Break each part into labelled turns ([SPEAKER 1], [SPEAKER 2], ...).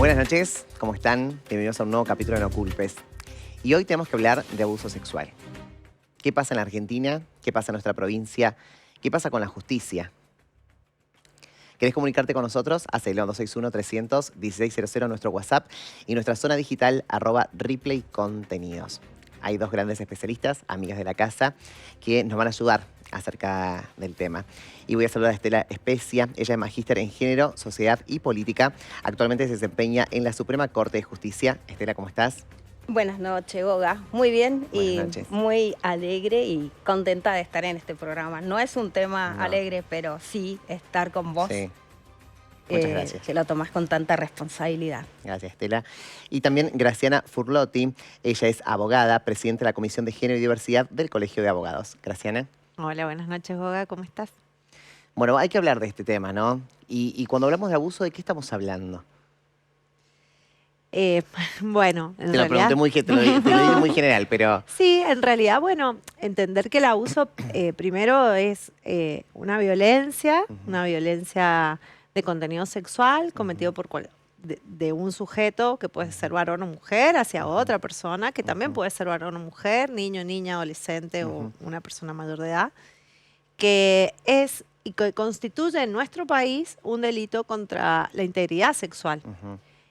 [SPEAKER 1] Buenas noches, ¿cómo están? Bienvenidos a un nuevo capítulo de No Culpes. Y hoy tenemos que hablar de abuso sexual. ¿Qué pasa en la Argentina? ¿Qué pasa en nuestra provincia? ¿Qué pasa con la justicia? ¿Querés comunicarte con nosotros? Hacelo 261-300-1600 nuestro WhatsApp y nuestra zona digital @Ripley Contenidos. Hay dos grandes especialistas, amigas de la casa, que nos van a ayudar acerca del tema. Y voy a saludar a Estela Especia. Ella es magíster en Género, Sociedad y Política. Actualmente se desempeña en la Suprema Corte de Justicia. Estela, ¿cómo estás?
[SPEAKER 2] Buenas noches, Goga. Muy bien y
[SPEAKER 1] Buenas noches.
[SPEAKER 2] muy alegre y contenta de estar en este programa. No es un tema alegre, pero sí estar con vos.
[SPEAKER 1] Sí. Muchas gracias.
[SPEAKER 2] Que lo tomás con tanta responsabilidad.
[SPEAKER 1] Gracias, Estela. Y también Graciana Furlotti. Ella es abogada, presidenta de la Comisión de Género y Diversidad del Colegio de Abogados. Graciana.
[SPEAKER 3] Hola, buenas noches, Goga. ¿Cómo estás?
[SPEAKER 1] Bueno, hay que hablar de este tema, ¿no? Y cuando hablamos de abuso, ¿de qué estamos hablando?
[SPEAKER 3] Bueno, en
[SPEAKER 1] Te lo
[SPEAKER 3] realidad...
[SPEAKER 1] pregunté te lo dije muy general, pero...
[SPEAKER 3] Sí, en realidad, bueno, entender que el abuso primero es una violencia de contenido sexual cometido por de un sujeto que puede ser varón o mujer hacia otra persona, que también puede ser varón o mujer, niño, niña, adolescente o una persona mayor de edad, que es y que constituye en nuestro país un delito contra la integridad sexual.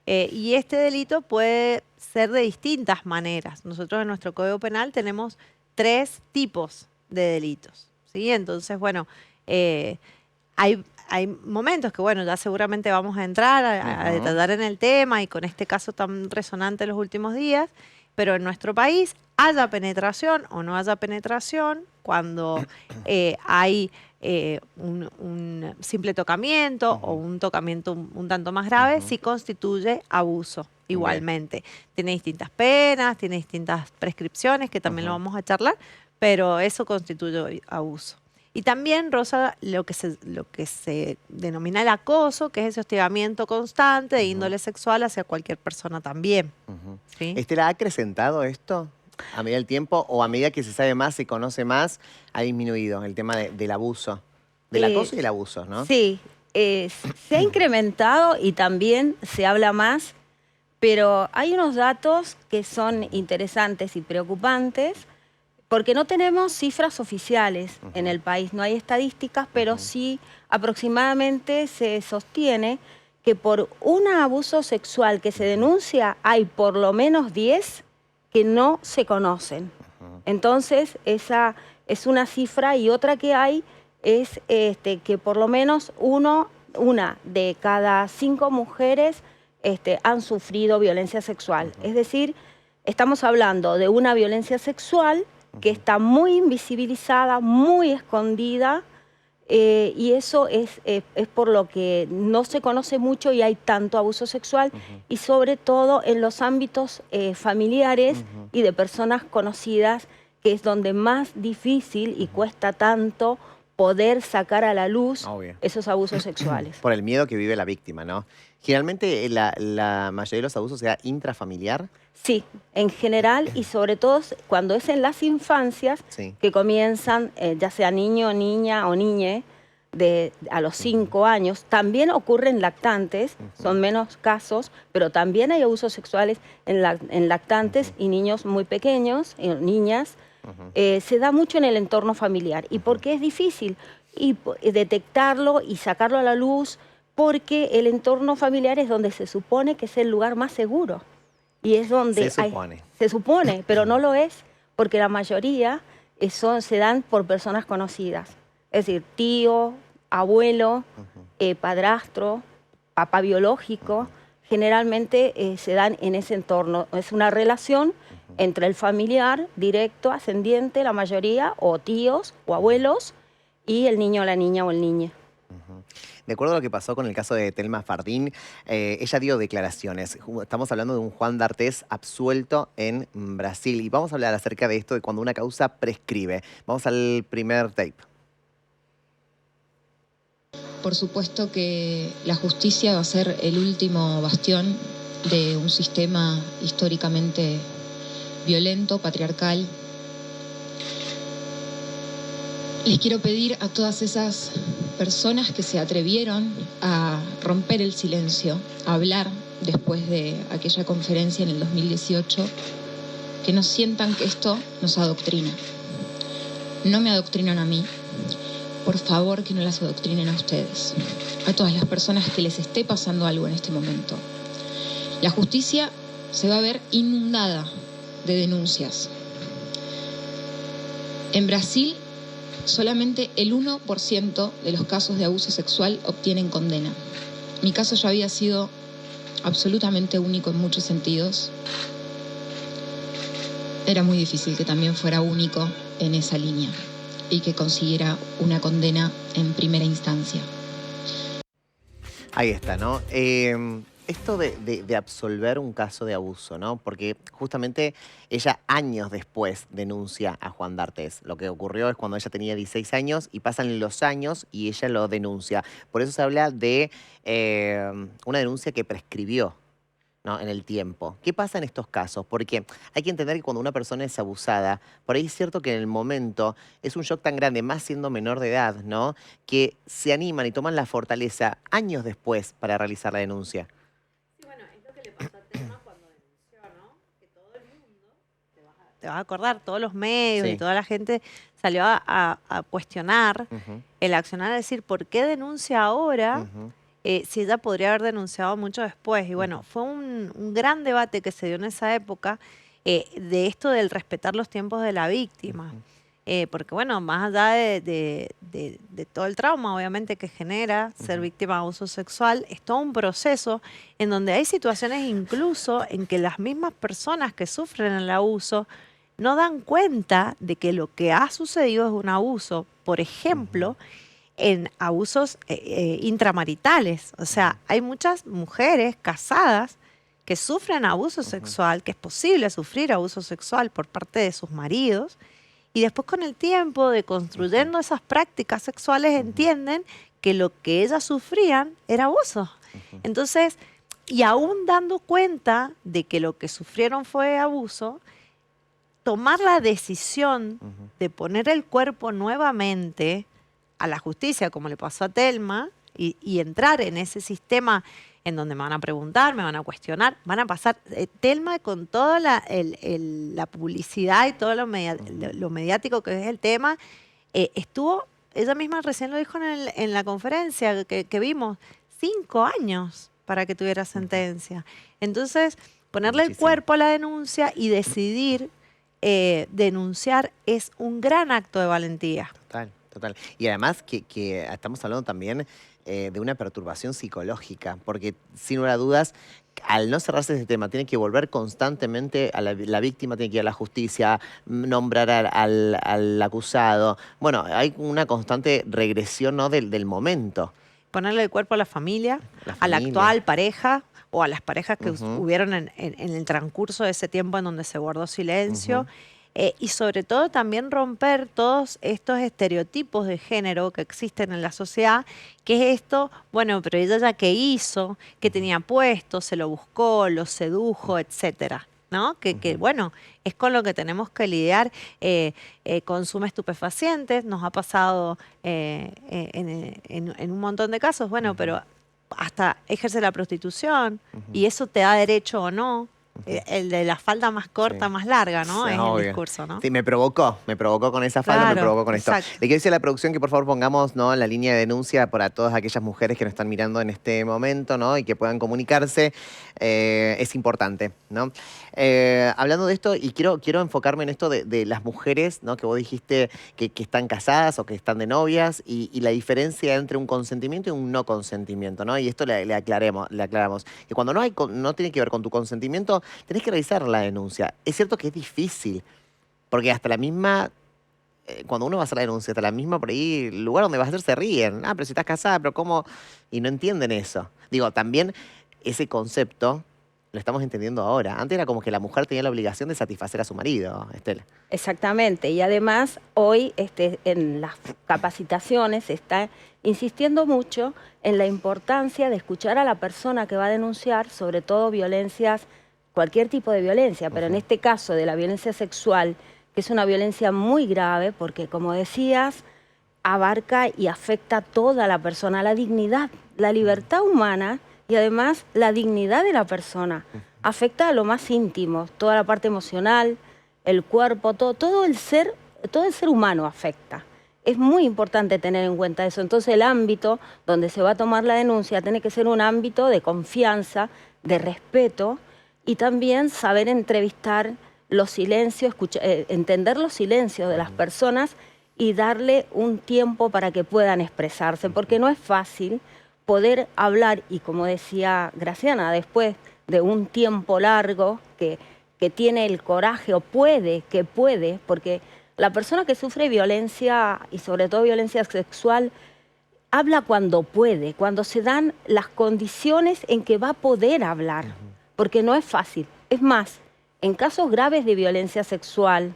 [SPEAKER 3] Y este delito puede ser de distintas maneras. Nosotros en nuestro Código Penal tenemos 3 tipos de delitos, ¿sí? Entonces, bueno, hay momentos que, bueno, ya seguramente vamos a entrar a detallar en el tema y con este caso tan resonante en los últimos días, pero en nuestro país, haya penetración o no haya penetración, cuando hay un simple tocamiento o un tocamiento un tanto más grave, sí constituye abuso igualmente. Tiene distintas penas, tiene distintas prescripciones, que también lo vamos a charlar, pero eso constituye abuso. Y también, Rosa, lo que se denomina el acoso, que es ese hostigamiento constante de índole sexual hacia cualquier persona también. ¿Sí?
[SPEAKER 1] ¿Estela, ha acrecentado esto a medida del tiempo o a medida que se sabe más, se conoce más, ha disminuido el tema del abuso? Del acoso y el abuso, ¿no?
[SPEAKER 2] Sí, se ha incrementado y también se habla más, pero hay unos datos que son interesantes y preocupantes porque no tenemos cifras oficiales en el país, no hay estadísticas, pero sí aproximadamente se sostiene que por un abuso sexual que se denuncia hay por lo menos 10 que no se conocen. Entonces, esa es una cifra, y otra que hay es que por lo menos una de cada 5 mujeres han sufrido violencia sexual. Es decir, estamos hablando de una violencia sexual que está muy invisibilizada, muy escondida, y eso es por lo que no se conoce mucho y hay tanto abuso sexual, y sobre todo en los ámbitos familiares y de personas conocidas, que es donde más difícil y cuesta tanto poder sacar a la luz esos abusos sexuales.
[SPEAKER 1] Por el miedo que vive la víctima, ¿no? Generalmente la mayoría de los abusos se da intrafamiliar.
[SPEAKER 2] Sí, en general, y sobre todo cuando es en las infancias, que comienzan, ya sea niño, niña o niñe, a los 5 años. También ocurren lactantes, son menos casos, pero también hay abusos sexuales en lactantes y niños muy pequeños, niñas. Se da mucho en el entorno familiar. ¿Y por qué es difícil? Y detectarlo y sacarlo a la luz, porque el entorno familiar es donde se supone que es el lugar más seguro. Y es donde se supone, pero no lo es, porque la mayoría se dan por personas conocidas. Es decir, tío, abuelo, padrastro, papá biológico, generalmente se dan en ese entorno. Es una relación entre el familiar directo, ascendiente, la mayoría, o tíos o abuelos, y el niño, la niña o el niño.
[SPEAKER 1] De acuerdo a lo que pasó con el caso de Thelma Fardín, ella dio declaraciones. Estamos hablando de un Juan D'Artés absuelto en Brasil. Y vamos a hablar acerca de esto, de cuando una causa prescribe. Vamos al primer tape.
[SPEAKER 4] Por supuesto que la justicia va a ser el último bastión de un sistema históricamente violento, patriarcal. Les quiero pedir a todas esas personas que se atrevieron a romper el silencio, a hablar después de aquella conferencia en el 2018, que no sientan que esto nos adoctrina. No me adoctrinan a mí. Por favor, que no las adoctrinen a ustedes, a todas las personas que les esté pasando algo en este momento. La justicia se va a ver inundada de denuncias. En Brasil, solamente el 1% de los casos de abuso sexual obtienen condena. Mi caso ya había sido absolutamente único en muchos sentidos. Era muy difícil que también fuera único en esa línea y que consiguiera una condena en primera instancia.
[SPEAKER 1] Ahí está, ¿no? Esto de absolver un caso de abuso, ¿no? Porque justamente ella años después denuncia a Juan D'Artés. Lo que ocurrió es cuando ella tenía 16 años y pasan los años y ella lo denuncia. Por eso se habla de una denuncia que prescribió, ¿no? En el tiempo. ¿Qué pasa en estos casos? Porque hay que entender que cuando una persona es abusada, por ahí es cierto que en el momento es un shock tan grande, más siendo menor de edad, ¿no? Que se animan y toman la fortaleza años después para realizar la denuncia.
[SPEAKER 3] Sí, bueno, es lo que le pasó a Telma cuando denunció, ¿no? Que todo el mundo, te vas a acordar, todos los medios
[SPEAKER 1] Sí.
[SPEAKER 3] y toda la gente salió a cuestionar el accionar, a decir, ¿por qué denuncia ahora? Si ella podría haber denunciado mucho después. Y bueno, fue un gran debate que se dio en esa época de esto del respetar los tiempos de la víctima. Porque bueno, más allá de todo el trauma, obviamente, que genera ser víctima de abuso sexual, es todo un proceso en donde hay situaciones incluso en que las mismas personas que sufren el abuso no dan cuenta de que lo que ha sucedido es un abuso. Por ejemplo, en abusos intramaritales. O sea, hay muchas mujeres casadas que sufren abuso sexual, que es posible sufrir abuso sexual por parte de sus maridos, y después con el tiempo de construyendo esas prácticas sexuales entienden que lo que ellas sufrían era abuso. Entonces, y aún dando cuenta de que lo que sufrieron fue abuso, tomar la decisión de poner el cuerpo nuevamente a la justicia, como le pasó a Telma, y entrar en ese sistema en donde me van a preguntar, me van a cuestionar, van a pasar. Telma, con toda la publicidad y todo lo mediático que es el tema, estuvo, ella misma recién lo dijo en la conferencia que vimos, 5 años para que tuviera sentencia. Entonces, ponerle el cuerpo a la denuncia y decidir denunciar es un gran acto de valentía.
[SPEAKER 1] Total. Total. Y además que estamos hablando también de una perturbación psicológica, porque sin lugar a dudas, al no cerrarse ese tema, tiene que volver constantemente a la víctima, tiene que ir a la justicia, nombrar al acusado. Bueno, hay una constante regresión, ¿no? del momento.
[SPEAKER 3] Ponerle el cuerpo a la familia, a la actual pareja o a las parejas que hubieron en el transcurso de ese tiempo en donde se guardó silencio. Y sobre todo también romper todos estos estereotipos de género que existen en la sociedad, que es esto, bueno, pero ella ya qué hizo, qué tenía puesto, se lo buscó, lo sedujo, etcétera, ¿no? Que bueno, es con lo que tenemos que lidiar. Consume estupefacientes, nos ha pasado en un montón de casos, bueno, pero hasta ejerce la prostitución, y eso te da derecho o no. El de la falda más corta, más larga, ¿no?
[SPEAKER 1] Sí,
[SPEAKER 3] es
[SPEAKER 1] obvio.
[SPEAKER 3] el discurso, ¿no?
[SPEAKER 1] Sí, me provocó con esa falda, me provocó con esto.
[SPEAKER 3] Exacto.
[SPEAKER 1] Le quiero decir a la producción que por favor pongamos, ¿no?, la línea de denuncia para todas aquellas mujeres que nos están mirando en este momento, ¿no?, y que puedan comunicarse. Es importante, ¿no? Hablando de esto, y quiero enfocarme en esto de las mujeres, ¿no?, que vos dijiste que están casadas o que están de novias, y la diferencia entre un consentimiento y un no consentimiento, ¿no? Y esto le aclaramos. Que cuando no tiene que ver con tu consentimiento, tenés que realizar la denuncia. Es cierto que es difícil, porque hasta la misma, cuando uno va a hacer la denuncia, hasta la misma por ahí, el lugar donde vas a hacer se ríen. Ah, pero si estás casada, pero ¿cómo? Y no entienden eso. Digo, también ese concepto lo estamos entendiendo ahora. Antes era como que la mujer tenía la obligación de satisfacer a su marido, Estela.
[SPEAKER 2] Exactamente, y además hoy en las capacitaciones se está insistiendo mucho en la importancia de escuchar a la persona que va a denunciar, sobre todo violencias, cualquier tipo de violencia, pero en este caso de la violencia sexual, que es una violencia muy grave porque, como decías, abarca y afecta a toda la persona, la dignidad, la libertad humana y además la dignidad de la persona. Afecta a lo más íntimo, toda la parte emocional, el cuerpo, todo el ser humano afecta. Es muy importante tener en cuenta eso. Entonces el ámbito donde se va a tomar la denuncia tiene que ser un ámbito de confianza, de respeto y también saber entrevistar los silencios, entender los silencios de las personas y darle un tiempo para que puedan expresarse, porque no es fácil poder hablar y, como decía Graciana, después de un tiempo largo que tiene el coraje o puede, porque la persona que sufre violencia y sobre todo violencia sexual habla cuando puede, cuando se dan las condiciones en que va a poder hablar, porque no es fácil. Es más, en casos graves de violencia sexual,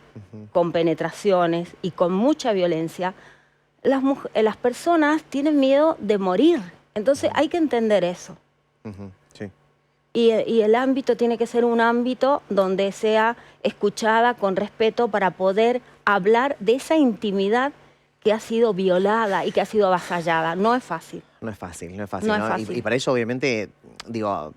[SPEAKER 2] con penetraciones y con mucha violencia, las personas tienen miedo de morir. Entonces hay que entender eso.
[SPEAKER 1] Sí.
[SPEAKER 2] Y el ámbito tiene que ser un ámbito donde sea escuchada con respeto para poder hablar de esa intimidad que ha sido violada y que ha sido avasallada. No es fácil.
[SPEAKER 1] No es fácil, no es fácil.
[SPEAKER 2] No es
[SPEAKER 1] ¿no?
[SPEAKER 2] fácil.
[SPEAKER 1] Y para ello, obviamente, digo,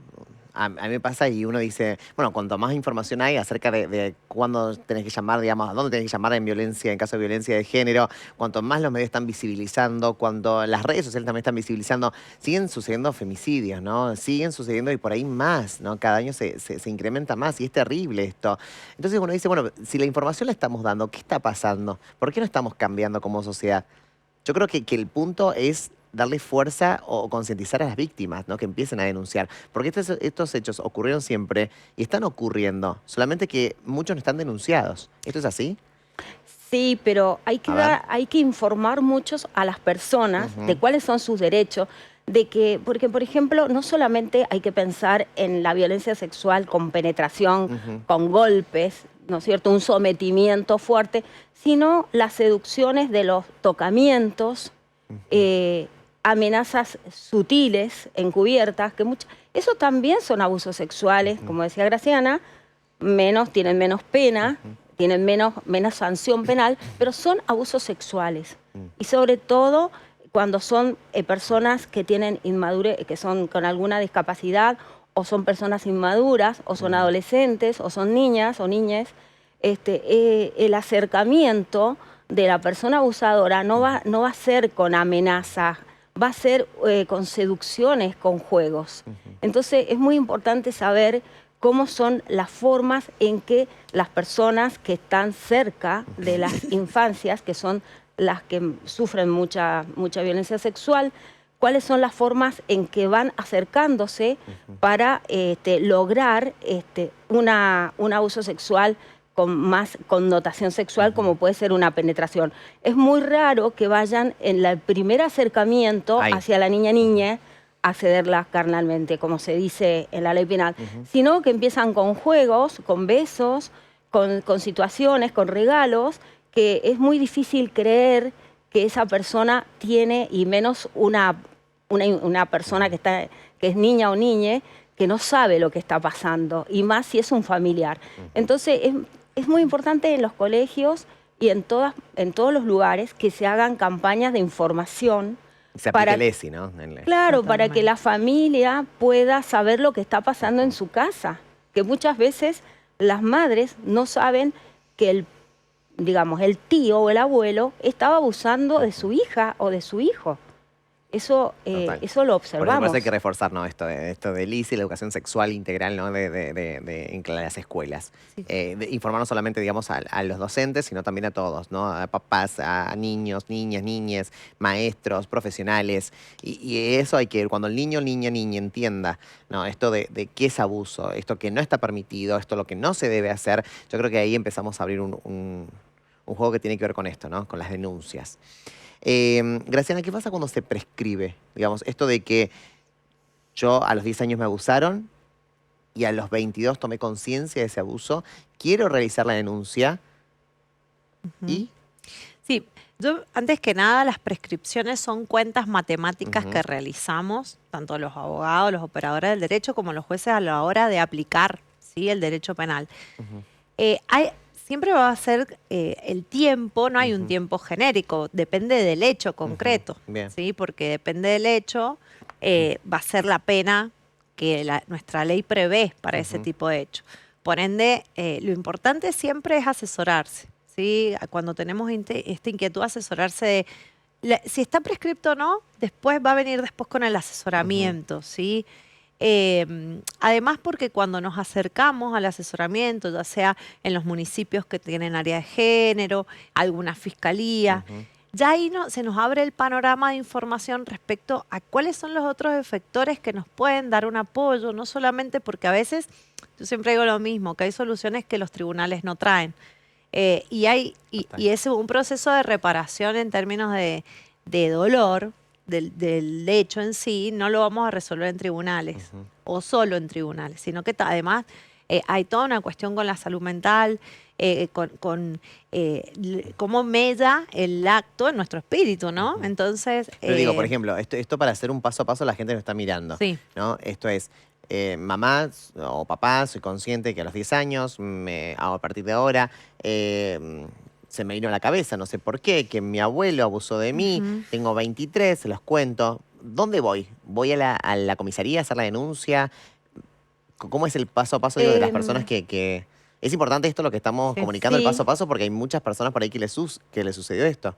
[SPEAKER 1] a mí me pasa y uno dice, bueno, cuanto más información hay acerca de cuándo tenés que llamar, digamos, a dónde tenés que llamar en violencia, en caso de violencia de género, cuanto más los medios están visibilizando, cuando las redes sociales también están visibilizando, siguen sucediendo femicidios, ¿no? Siguen sucediendo y por ahí más, ¿no? Cada año se incrementa más y es terrible esto. Entonces uno dice, bueno, si la información la estamos dando, ¿qué está pasando? ¿Por qué no estamos cambiando como sociedad? Yo creo que el punto es darle fuerza o concientizar a las víctimas, ¿no? Que empiecen a denunciar. Porque estos hechos ocurrieron siempre y están ocurriendo, solamente que muchos no están denunciados. ¿Esto es así?
[SPEAKER 2] Sí, pero hay que informar muchos a las personas de cuáles son sus derechos, porque, por ejemplo, no solamente hay que pensar en la violencia sexual con penetración, con golpes, ¿no es cierto?, un sometimiento fuerte, sino las seducciones de los tocamientos, amenazas sutiles, encubiertas, eso también son abusos sexuales, como decía Graciana, tienen menos pena, tienen menos sanción penal, pero son abusos sexuales. Y sobre todo cuando son personas que tienen inmadurez, que son con alguna discapacidad, o son personas inmaduras, o son adolescentes, o son niñas o niñes, el acercamiento de la persona abusadora no va a ser con amenazas, va a ser con seducciones, con juegos. Entonces es muy importante saber cómo son las formas en que las personas que están cerca de las infancias, que son las que sufren mucha violencia sexual, cuáles son las formas en que van acercándose para lograr un abuso sexual con más connotación sexual, como puede ser una penetración. Es muy raro que vayan en el primer acercamiento hacia la niña a cederla carnalmente, como se dice en la ley penal, sino que empiezan con juegos, con besos, con situaciones, con regalos, que es muy difícil creer que esa persona tiene, y menos una persona que es niña o niñe, que no sabe lo que está pasando, y más si es un familiar. Entonces es muy importante en los colegios y en todos los lugares que se hagan campañas de información.
[SPEAKER 1] Se aplica el ESI, ¿no?
[SPEAKER 2] Claro, para que la familia pueda saber lo que está pasando en su casa. Que muchas veces las madres no saben que el tío o el abuelo estaba abusando de su hija o de su hijo. Eso lo observamos.
[SPEAKER 1] Por eso hay que reforzar, ¿no? esto del ICI, la educación sexual integral, ¿no? En las escuelas.
[SPEAKER 3] Sí.
[SPEAKER 1] Informar no solamente, digamos, a los docentes, sino también a todos, ¿no? A papás, a niños, niñas, maestros, profesionales. Y eso hay que, cuando el niño, niña entienda, ¿no? Esto de qué es abuso, esto que no está permitido, esto lo que no se debe hacer, yo creo que ahí empezamos a abrir un juego que tiene que ver con esto, ¿no? Con las denuncias. Graciana, ¿qué pasa cuando se prescribe? Digamos, esto de que yo a los 10 años me abusaron y a los 22 tomé conciencia de ese abuso, quiero realizar la denuncia y...
[SPEAKER 3] Sí, yo antes que nada las prescripciones son cuentas matemáticas que realizamos, tanto los abogados, los operadores del derecho, como los jueces a la hora de aplicar, ¿sí?, el derecho penal. Siempre va a ser el tiempo, no hay un tiempo genérico, depende del hecho concreto, ¿sí? Porque depende del hecho, va a ser la pena nuestra ley prevé para ese tipo de hechos. Por ende, lo importante siempre es asesorarse, ¿sí? Cuando tenemos esta inquietud, asesorarse de si está prescripto o no, después va a venir después con el asesoramiento, ¿sí? Además, porque cuando nos acercamos al asesoramiento, ya sea en los municipios que tienen área de género, alguna fiscalía, ya ahí se nos abre el panorama de información respecto a cuáles son los otros efectores que nos pueden dar un apoyo, no solamente porque a veces, yo siempre digo lo mismo, que hay soluciones que los tribunales no traen. Y es un proceso de reparación en términos de dolor del hecho en sí, no lo vamos a resolver en tribunales o solo en tribunales, sino que además hay toda una cuestión con la salud mental, con cómo mella el acto en nuestro espíritu, ¿no? Entonces...
[SPEAKER 1] Pero digo, por ejemplo, esto para hacer un paso a paso la gente nos está mirando,
[SPEAKER 3] sí.
[SPEAKER 1] ¿no? Esto es... mamá o papá, soy consciente que a los 10 años, a partir de ahora, se me vino a la cabeza, no sé por qué, que mi abuelo abusó de mí, tengo 23, se los cuento. ¿Dónde voy? ¿Voy a la comisaría a hacer la denuncia? ¿Cómo es el paso a paso digo, de las personas que... Es importante esto lo que estamos comunicando, el paso a paso, porque hay muchas personas por ahí que les sucedió esto.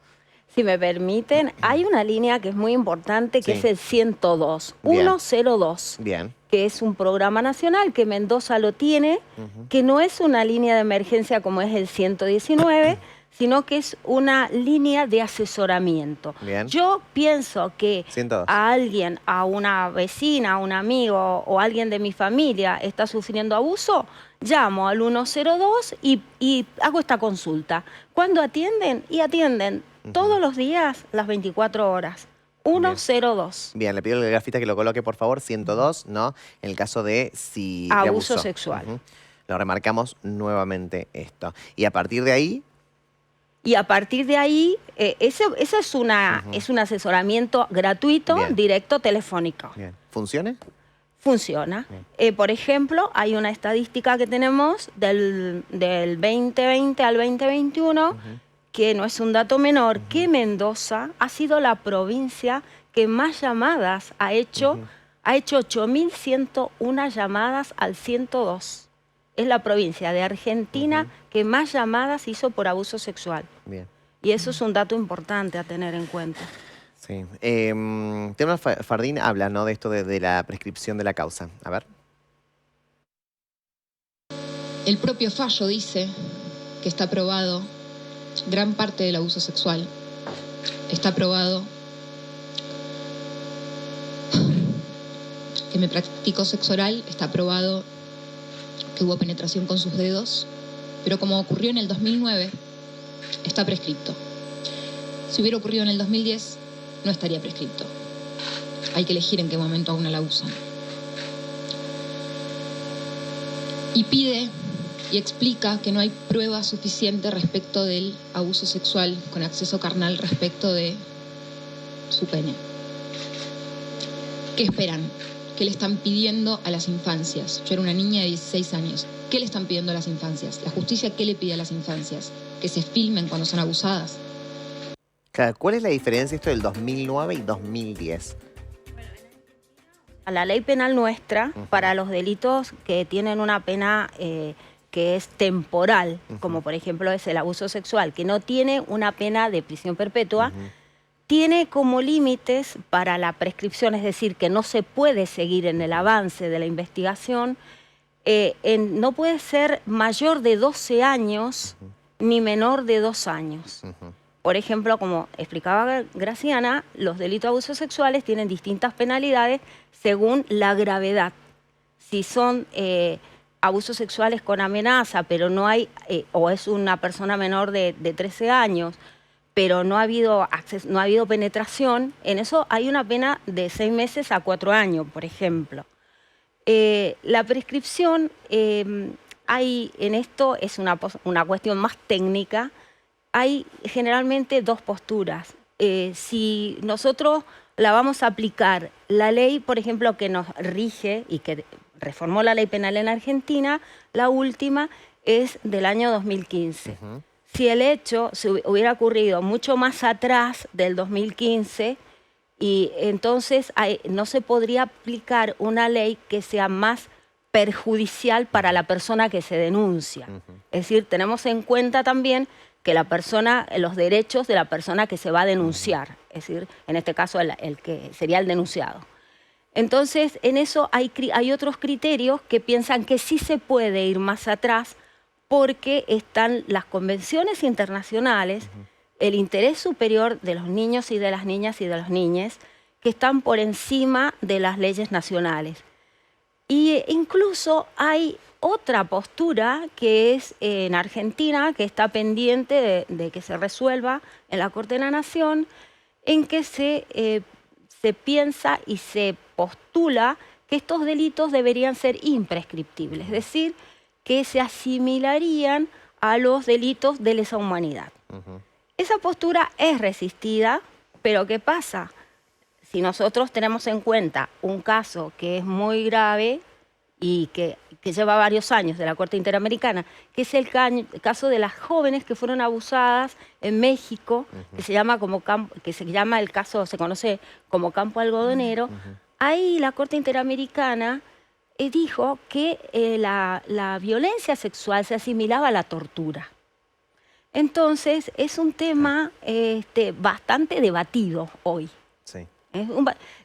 [SPEAKER 2] Si me permiten, hay una línea que es muy importante, que es el 102,
[SPEAKER 1] Bien.
[SPEAKER 2] 102.
[SPEAKER 1] Bien.
[SPEAKER 2] Que es un programa nacional que Mendoza lo tiene, que no es una línea de emergencia como es el 119, sino que es una línea de asesoramiento.
[SPEAKER 1] Bien.
[SPEAKER 2] Yo pienso que
[SPEAKER 1] 102.
[SPEAKER 2] a alguien, a una vecina, a un amigo o alguien de mi familia está sufriendo abuso, llamo al 102 y hago esta consulta. ¿Cuándo atienden? Y atienden todos los días, las 24 horas. 102.
[SPEAKER 1] Bien, le pido al grafista que lo coloque, por favor, 102, ¿no? En el caso de si... de
[SPEAKER 2] Abuso sexual.
[SPEAKER 1] Lo remarcamos nuevamente esto. Y a partir de ahí...
[SPEAKER 2] Y a partir de ahí, eso es un asesoramiento gratuito, directo, telefónico.
[SPEAKER 1] Bien. ¿Funciona?
[SPEAKER 2] Funciona. Por ejemplo, hay una estadística que tenemos del 2020 al 2021, que no es un dato menor, que Mendoza ha sido la provincia que más llamadas ha hecho. Ha hecho 8.101 llamadas al 102. Es la provincia de Argentina que más llamadas hizo por abuso sexual.
[SPEAKER 1] Bien.
[SPEAKER 2] Y eso es un dato importante a tener en cuenta.
[SPEAKER 1] Sí. Tema Fardín habla, ¿no? De esto de la prescripción de la causa. A ver.
[SPEAKER 4] El propio fallo dice que está probado gran parte del abuso sexual. Está probado que me practicó sexo oral, está probado que hubo penetración con sus dedos, pero como ocurrió en el 2009, está prescripto. Si hubiera ocurrido en el 2010, no estaría prescripto. Hay que elegir en qué momento a una la usan. Y pide y explica que no hay prueba suficiente respecto del abuso sexual con acceso carnal respecto de su pene. ¿Qué esperan? ¿Qué le están pidiendo a las infancias? Yo era una niña de 16 años. ¿Qué le están pidiendo a las infancias? ¿La justicia qué le pide a las infancias? ¿Que se filmen cuando son abusadas?
[SPEAKER 1] ¿Cuál es la diferencia esto del 2009 y 2010?
[SPEAKER 2] A la ley penal nuestra, para los delitos que tienen una pena que es temporal, como por ejemplo es el abuso sexual, que no tiene una pena de prisión perpetua, tiene como límites para la prescripción, es decir, que no se puede seguir en el avance de la investigación, no puede ser mayor de 12 años ni menor de 2 años. Por ejemplo, como explicaba Graciana, los delitos de abusos sexuales tienen distintas penalidades según la gravedad. Si son abusos sexuales con amenaza, pero no hay, o es una persona menor de 13 años, pero no ha habido no ha habido penetración, en eso hay una pena de 6 meses a 4 años, por ejemplo. La prescripción, hay en esto es una cuestión más técnica. Hay generalmente dos posturas. Si nosotros la vamos a aplicar, la ley, por ejemplo, que nos rige y que reformó la ley penal en Argentina, la última es del año 2015. Si el hecho se hubiera ocurrido mucho más atrás del 2015 Y entonces no se podría aplicar una ley que sea más perjudicial para la persona que se denuncia. Es decir, tenemos en cuenta también que la persona, los derechos de la persona que se va a denunciar, es decir, en este caso el que sería el denunciado. Entonces, en eso hay otros criterios que piensan que sí se puede ir más atrás porque están las convenciones internacionales, el interés superior de los niños y de las niñas y de los niñes, que están por encima de las leyes nacionales. Y incluso hay otra postura que es en Argentina, que está pendiente de que se resuelva en la Corte de la Nación, en que se piensa y se postula que estos delitos deberían ser imprescriptibles, es decir, que se asimilarían a los delitos de lesa humanidad. Esa postura es resistida, pero ¿qué pasa? Si nosotros tenemos en cuenta un caso que es muy grave y que lleva varios años de la Corte Interamericana, que es el caso de las jóvenes que fueron abusadas en México, que se llama el caso, se conoce como Campo Algodonero. Ahí la Corte Interamericana dijo que la violencia sexual se asimilaba a la tortura. Entonces, es un tema bastante debatido hoy.
[SPEAKER 1] Sí.
[SPEAKER 2] Es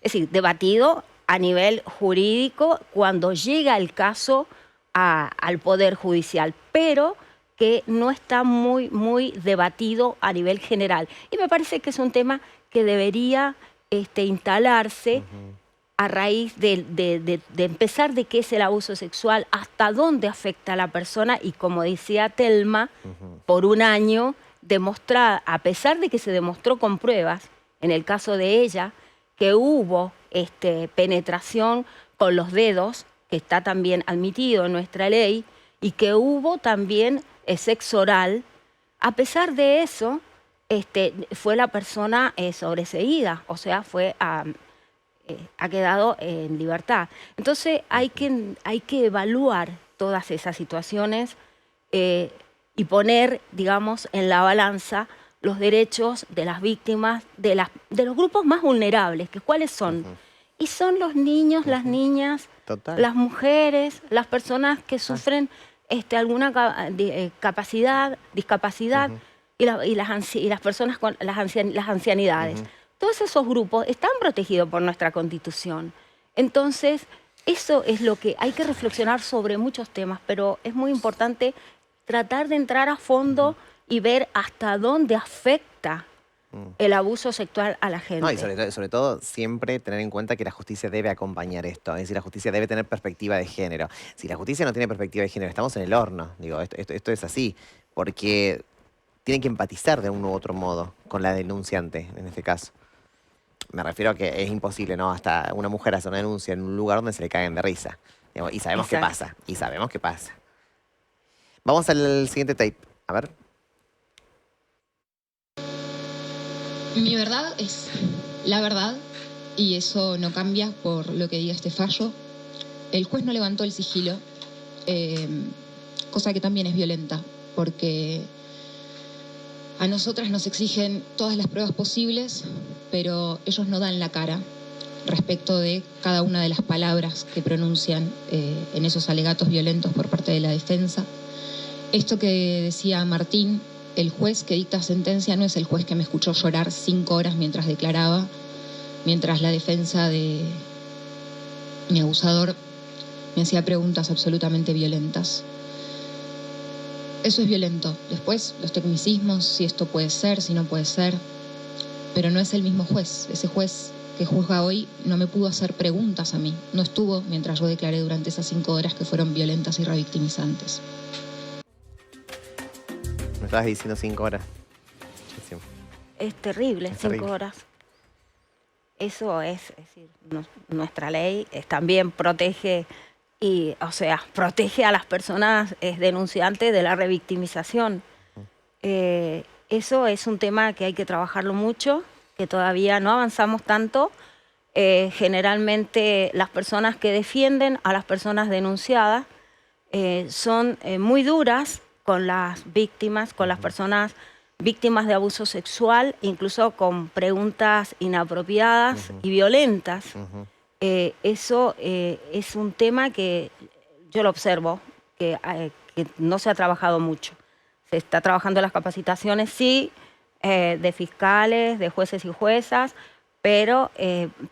[SPEAKER 2] decir, debatido a nivel jurídico cuando llega el caso al Poder Judicial, pero que no está muy debatido a nivel general. Y me parece que es un tema que debería instalarse a raíz de empezar de qué es el abuso sexual, hasta dónde afecta a la persona y, como decía Telma, por un año demostrar, a pesar de que se demostró con pruebas, en el caso de ella, que hubo penetración con los dedos, que está también admitido en nuestra ley, y que hubo también sexo oral. A pesar de eso, fue la persona sobreseída, o sea, ha quedado en libertad. Entonces hay que evaluar todas esas situaciones y poner, digamos, en la balanza los derechos de las víctimas, de los grupos más vulnerables, que ¿cuáles son? Y son los niños, las niñas, las mujeres, las personas que sufren alguna discapacidad y las personas con las ancianidades. Todos esos grupos están protegidos por nuestra Constitución. Entonces, eso es lo que hay que reflexionar sobre muchos temas, pero es muy importante tratar de entrar a fondo y ver hasta dónde afecta el abuso sexual a la gente.
[SPEAKER 1] No, y sobre todo siempre tener en cuenta que la justicia debe acompañar esto. Es decir, la justicia debe tener perspectiva de género. Si la justicia no tiene perspectiva de género, estamos en el horno. Digo, esto es así, porque tienen que empatizar de un u otro modo con la denunciante, en este caso. Me refiero a que es imposible, ¿no? Hasta una mujer hace una denuncia en un lugar donde se le caguen de risa. Digo, y sabemos qué pasa. Y sabemos qué pasa. Vamos al siguiente tape. A ver.
[SPEAKER 4] Mi verdad es la verdad y eso no cambia por lo que diga este fallo. El juez no levantó el sigilo, cosa que también es violenta, porque a nosotras nos exigen todas las pruebas posibles, pero ellos no dan la cara respecto de cada una de las palabras que pronuncian en esos alegatos violentos por parte de la defensa. Esto que decía Martín, el juez que dicta sentencia no es el juez que me escuchó llorar 5 horas mientras declaraba, mientras la defensa de mi abusador me hacía preguntas absolutamente violentas. Eso es violento. Después, los tecnicismos, si esto puede ser, si no puede ser, pero no es el mismo juez. Ese juez que juzga hoy no me pudo hacer preguntas a mí. No estuvo mientras yo declaré durante esas 5 horas que fueron violentas y revictimizantes.
[SPEAKER 1] Me estabas diciendo 5 horas.
[SPEAKER 2] Es terrible,
[SPEAKER 1] Es
[SPEAKER 2] 5
[SPEAKER 1] terrible.
[SPEAKER 2] horas. Eso es decir, nuestra ley también protege protege a las personas denunciantes de la revictimización. Eso es un tema que hay que trabajarlo mucho, que todavía no avanzamos tanto. Generalmente las personas que defienden a las personas denunciadas son muy duras con las víctimas, con las personas víctimas de abuso sexual, incluso con preguntas inapropiadas y violentas. Eso es un tema que yo lo observo, que no se ha trabajado mucho. Se está trabajando las capacitaciones, sí, de fiscales, de jueces y juezas, pero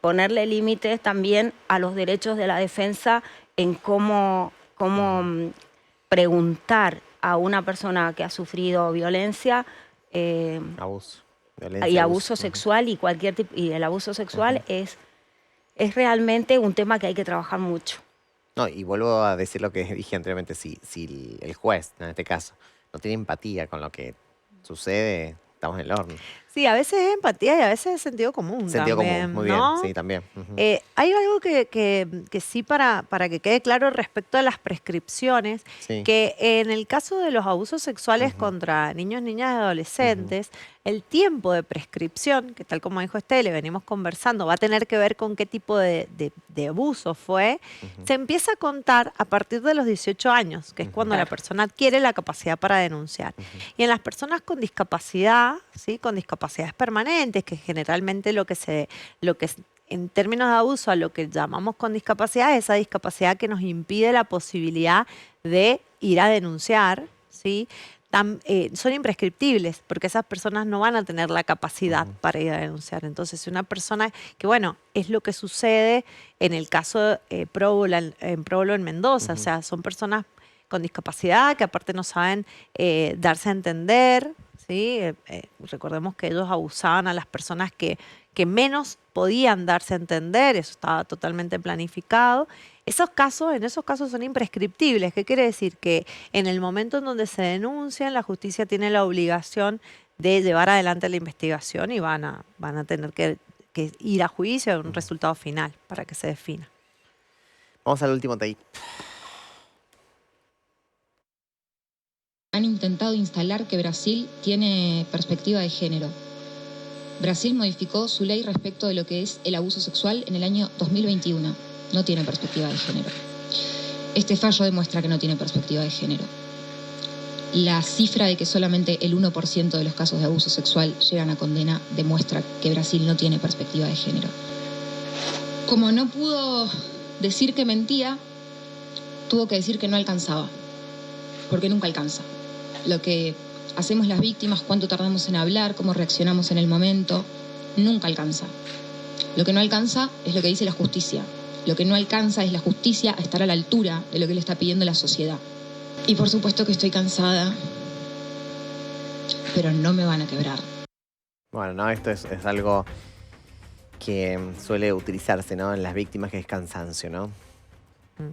[SPEAKER 2] ponerle límites también a los derechos de la defensa en cómo preguntar a una persona que ha sufrido violencia
[SPEAKER 1] Abuso.
[SPEAKER 2] y
[SPEAKER 1] Violencia,
[SPEAKER 2] abuso sexual y cualquier tipo, y el abuso sexual es realmente un tema que hay que trabajar mucho.
[SPEAKER 1] No, y vuelvo a decir lo que dije anteriormente, si el juez, en este caso, no tiene empatía con lo que sucede, estamos en el horno.
[SPEAKER 3] Sí, a veces es empatía y a veces es sentido común
[SPEAKER 1] Sentido común,
[SPEAKER 3] también,
[SPEAKER 1] muy bien,
[SPEAKER 3] ¿no?
[SPEAKER 1] sí, también.
[SPEAKER 3] Hay algo que sí para que quede claro respecto a las prescripciones,
[SPEAKER 1] Sí.
[SPEAKER 3] que en el caso de los abusos sexuales contra niños, niñas y adolescentes, el tiempo de prescripción, que tal como dijo Estelle, venimos conversando, va a tener que ver con qué tipo de abuso fue, se empieza a contar a partir de los 18 años, que es cuando la persona adquiere la capacidad para denunciar. Y en las personas con discapacidad, ¿sí? Con discapacidades permanentes, que generalmente lo que en términos de abuso a lo que llamamos con discapacidad es esa discapacidad que nos impide la posibilidad de ir a denunciar, ¿sí? Son imprescriptibles porque esas personas no van a tener la capacidad para ir a denunciar. Entonces, si una persona, que bueno, es lo que sucede en el caso Próbolo en Mendoza, o sea, son personas con discapacidad que aparte no saben darse a entender, ¿sí? Recordemos que ellos abusaban a las personas que menos podían darse a entender, eso estaba totalmente planificado. En esos casos son imprescriptibles. ¿Qué quiere decir? Que en el momento en donde se denuncian, la justicia tiene la obligación de llevar adelante la investigación y van a tener que ir a juicio a un resultado final para que se defina.
[SPEAKER 1] Vamos al último take.
[SPEAKER 4] Han intentado instalar que Brasil tiene perspectiva de género. Brasil modificó su ley respecto de lo que es el abuso sexual en el año 2021. No tiene perspectiva de género. Este fallo demuestra que no tiene perspectiva de género. La cifra de que solamente el 1% de los casos de abuso sexual llegan a condena demuestra que Brasil no tiene perspectiva de género. Como no pudo decir que mentía, tuvo que decir que no alcanzaba, porque nunca alcanza. Lo que hacemos las víctimas, cuánto tardamos en hablar, cómo reaccionamos en el momento, nunca alcanza. Lo que no alcanza es lo que dice la justicia. Lo que no alcanza es la justicia a estar a la altura de lo que le está pidiendo la sociedad. Y por supuesto que estoy cansada, pero no me van a quebrar.
[SPEAKER 1] Bueno, no, esto es algo que suele utilizarse, ¿no? En las víctimas, que es cansancio, ¿no?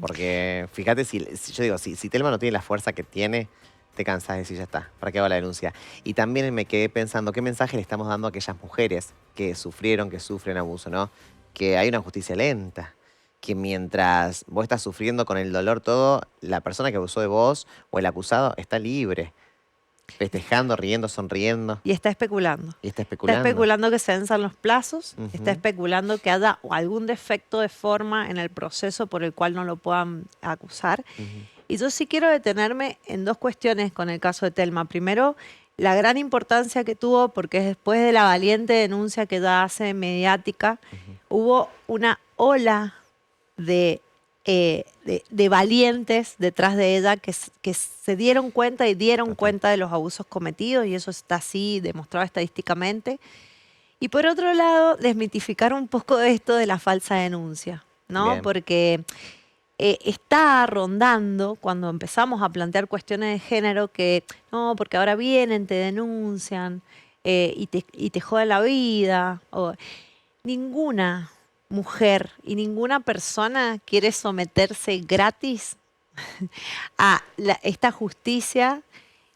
[SPEAKER 1] Porque fíjate, si Telma no tiene la fuerza que tiene, te cansas de decir, ya está, ¿para qué hago la denuncia? Y también me quedé pensando, ¿qué mensaje le estamos dando a aquellas mujeres que sufren abuso, ¿no? Que hay una justicia lenta, que mientras vos estás sufriendo con el dolor todo, la persona que abusó de vos o el acusado está libre, festejando, riendo, sonriendo.
[SPEAKER 3] Y está especulando.
[SPEAKER 1] Y está especulando.
[SPEAKER 3] Está especulando que se venzan los plazos, está especulando que haya algún defecto de forma en el proceso por el cual no lo puedan acusar. Y yo sí quiero detenerme en dos cuestiones con el caso de Telma. Primero, la gran importancia que tuvo, porque después de la valiente denuncia que ella hace mediática, hubo una ola de valientes detrás de ella que se dieron cuenta y dieron cuenta de los abusos cometidos, y eso está así demostrado estadísticamente. Y por otro lado, desmitificar un poco esto de la falsa denuncia, ¿no?
[SPEAKER 1] Bien.
[SPEAKER 3] Porque está rondando, cuando empezamos a plantear cuestiones de género, que no, porque ahora vienen, te denuncian y te joden la vida. Ninguna mujer y ninguna persona quiere someterse gratis a esta justicia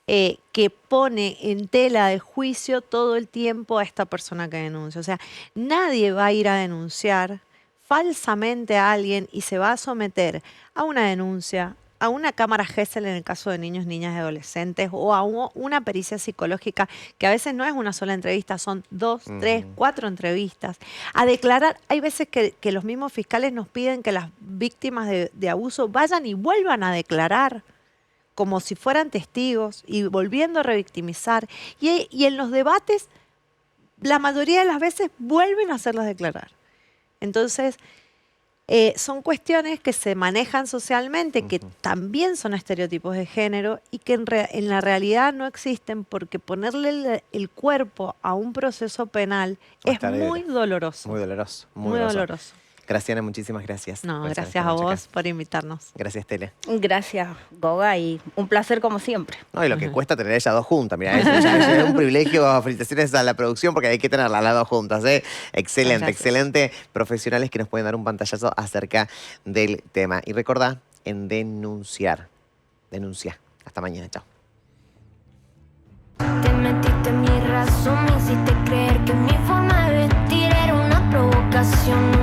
[SPEAKER 3] que pone en tela de juicio todo el tiempo a esta persona que denuncia. O sea, nadie va a ir a denunciar falsamente a alguien y se va a someter a una denuncia, a una cámara Gesell en el caso de niños, niñas y adolescentes, o a una pericia psicológica, que a veces no es una sola entrevista, son 2, 3, 4 entrevistas, a declarar. Hay veces que los mismos fiscales nos piden que las víctimas de abuso vayan y vuelvan a declarar como si fueran testigos y volviendo a revictimizar. Y en los debates, la mayoría de las veces vuelven a hacerlas declarar. Entonces, son cuestiones que se manejan socialmente, que también son estereotipos de género y que en la realidad no existen, porque ponerle el cuerpo a un proceso penal es muy doloroso.
[SPEAKER 1] Muy doloroso.
[SPEAKER 3] Muy doloroso.
[SPEAKER 1] Graciana, muchísimas gracias.
[SPEAKER 3] No,
[SPEAKER 1] por estar
[SPEAKER 3] gracias
[SPEAKER 1] esta
[SPEAKER 3] a
[SPEAKER 1] noche
[SPEAKER 3] vos
[SPEAKER 1] acá.
[SPEAKER 3] por invitarnos.
[SPEAKER 1] Gracias, Tele.
[SPEAKER 2] Gracias, Goga, y un placer como siempre.
[SPEAKER 1] No, y lo que cuesta tener ellas dos juntas. Mira, es un privilegio. Felicitaciones a la producción porque hay que tenerlas las dos juntas. Excelente,
[SPEAKER 3] Gracias.
[SPEAKER 1] excelente. Profesionales que nos pueden dar un pantallazo acerca del tema. Y recordá en denunciar. Denuncia. Hasta mañana. Chao.
[SPEAKER 5] Te metiste en mi razón, me hiciste creer que mi forma de vestir era una provocación.